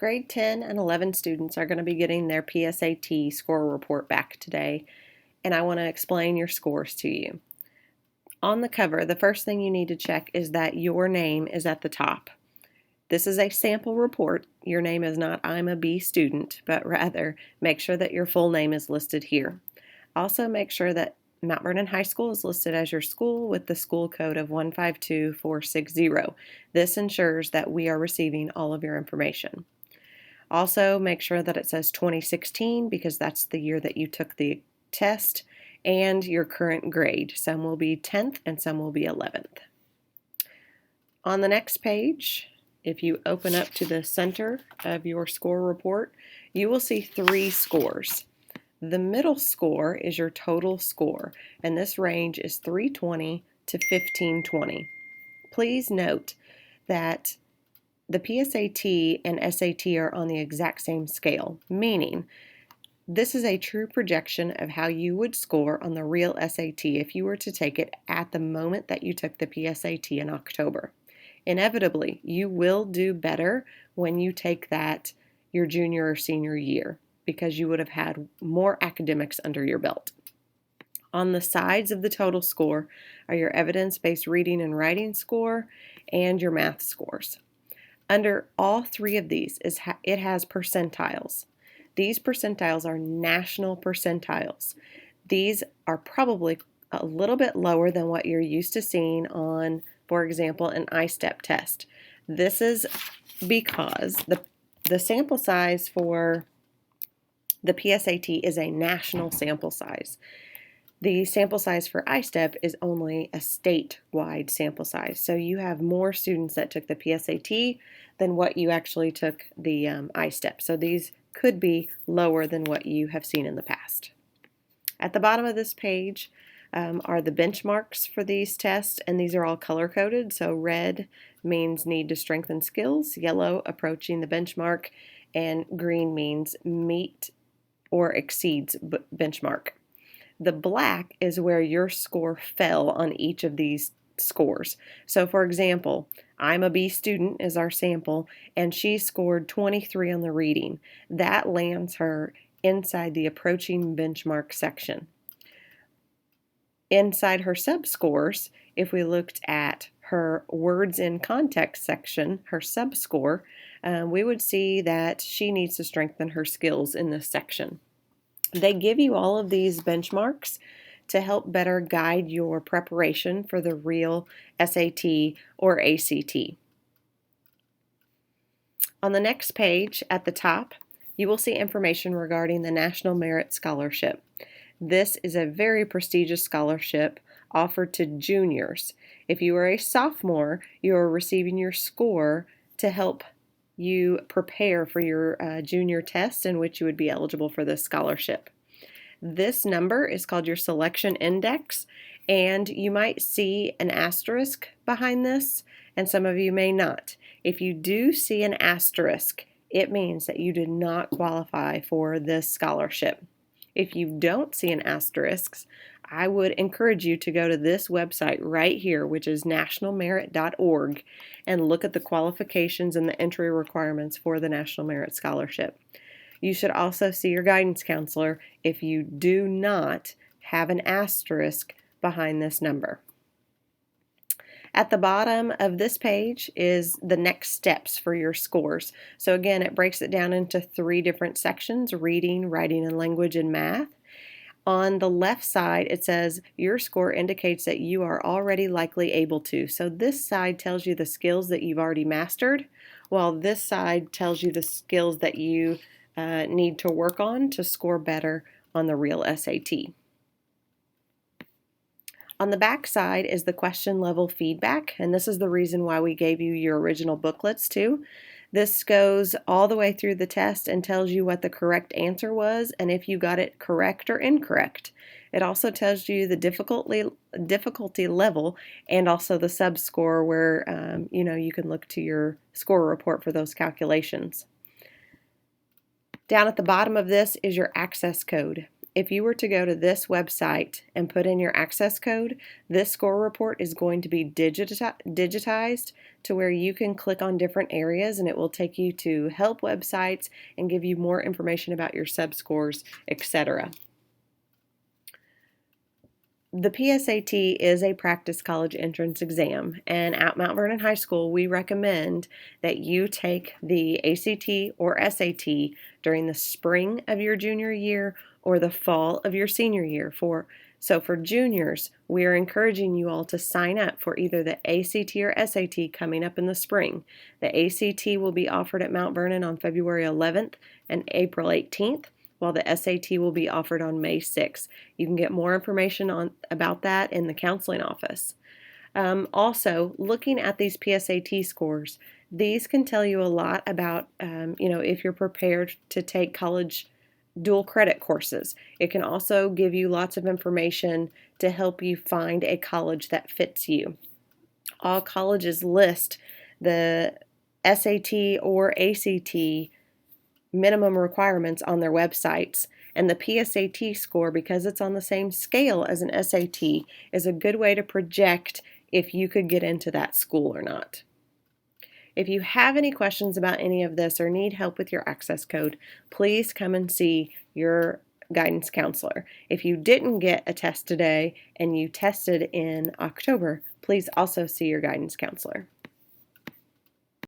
Grade 10 and 11 students are going to be getting their PSAT score report back today, and I want to explain your scores to you. On the cover, the first thing you need to check is that your name is at the top. This is a sample report. Your name is not "I'm a B student," but rather make sure that your full name is listed here. Also make sure that Mount Vernon High School is listed as your school with the school code of 152460. This ensures that we are receiving all of your information. Also, make sure that it says 2016 because that's the year that you took the test, and your current grade. Some will be 10th and some will be 11th. On the next page, if you open up to the center of your score report, you will see 3 scores. The middle score is your total score, and this range is 320 to 1520. Please note that the PSAT and SAT are on the exact same scale, meaning this is a true projection of how you would score on the real SAT if you were to take it at the moment that you took the PSAT in October. Inevitably, you will do better when you take that your junior or senior year because you would have had more academics under your belt. On the sides of the total score are your evidence-based reading and writing score and your math scores. Under all 3 of these, it has percentiles. These percentiles are national percentiles. These are probably a little bit lower than what you're used to seeing on, for example, an I-STEP test. This is because the sample size for the PSAT is a national sample size. The sample size for I-STEP is only a statewide sample size. So you have more students that took the PSAT than what you actually took the I-STEP. So these could be lower than what you have seen in the past. At the bottom of this page are the benchmarks for these tests, and these are all color-coded. So red means need to strengthen skills, yellow approaching the benchmark, and green means meet or exceeds benchmark. The black is where your score fell on each of these scores. So for example, I'm a B student is our sample, and she scored 23 on the reading. That lands her inside the approaching benchmark section. Inside her sub-scores, if we looked at her words in context section, her sub-score, we would see that she needs to strengthen her skills in this section. They give you all of these benchmarks to help better guide your preparation for the real SAT or ACT. On the next page at the top, you will see information regarding the National Merit Scholarship. This is a very prestigious scholarship offered to juniors. If you are a sophomore, you are receiving your score to help you prepare for your junior test in which you would be eligible for this scholarship. This number is called your selection index, and you might see an asterisk behind this, and some of you may not. If you do see an asterisk, it means that you did not qualify for this scholarship. If you don't see an asterisk, I would encourage you to go to this website right here, which is nationalmerit.org, and look at the qualifications and the entry requirements for the National Merit Scholarship. You should also see your guidance counselor if you do not have an asterisk behind this number. At the bottom of this page is the next steps for your scores. So again, it breaks it down into 3 different sections: reading, writing and language, and math. On the left side, it says your score indicates that you are already likely able to. So this side tells you the skills that you've already mastered, while this side tells you the skills that you need to work on to score better on the real SAT. On the back side is the question level feedback, and this is the reason why we gave you your original booklets too. This goes all the way through the test and tells you what the correct answer was and if you got it correct or incorrect. It also tells you the difficulty level and also the sub-score where you can look to your score report for those calculations. Down at the bottom of this is your access code. If you were to go to this website and put in your access code, this score report is going to be digitized to where you can click on different areas and it will take you to help websites and give you more information about your subscores, etc. The PSAT is a practice college entrance exam, and at Mount Vernon High School, we recommend that you take the ACT or SAT during the spring of your junior year or the fall of your senior year. So for juniors, we are encouraging you all to sign up for either the ACT or SAT coming up in the spring. The ACT will be offered at Mount Vernon on February 11th and April 18th. While the SAT will be offered on May 6th. You can get more information about that in the counseling office. Also, looking at these PSAT scores, these can tell you a lot about, if you're prepared to take college dual credit courses. It can also give you lots of information to help you find a college that fits you. All colleges list the SAT or ACT minimum requirements on their websites, and the PSAT score, because it's on the same scale as an SAT, is a good way to project if you could get into that school or not. If you have any questions about any of this or need help with your access code, please come and see your guidance counselor. If you didn't get a test today and you tested in October, please also see your guidance counselor.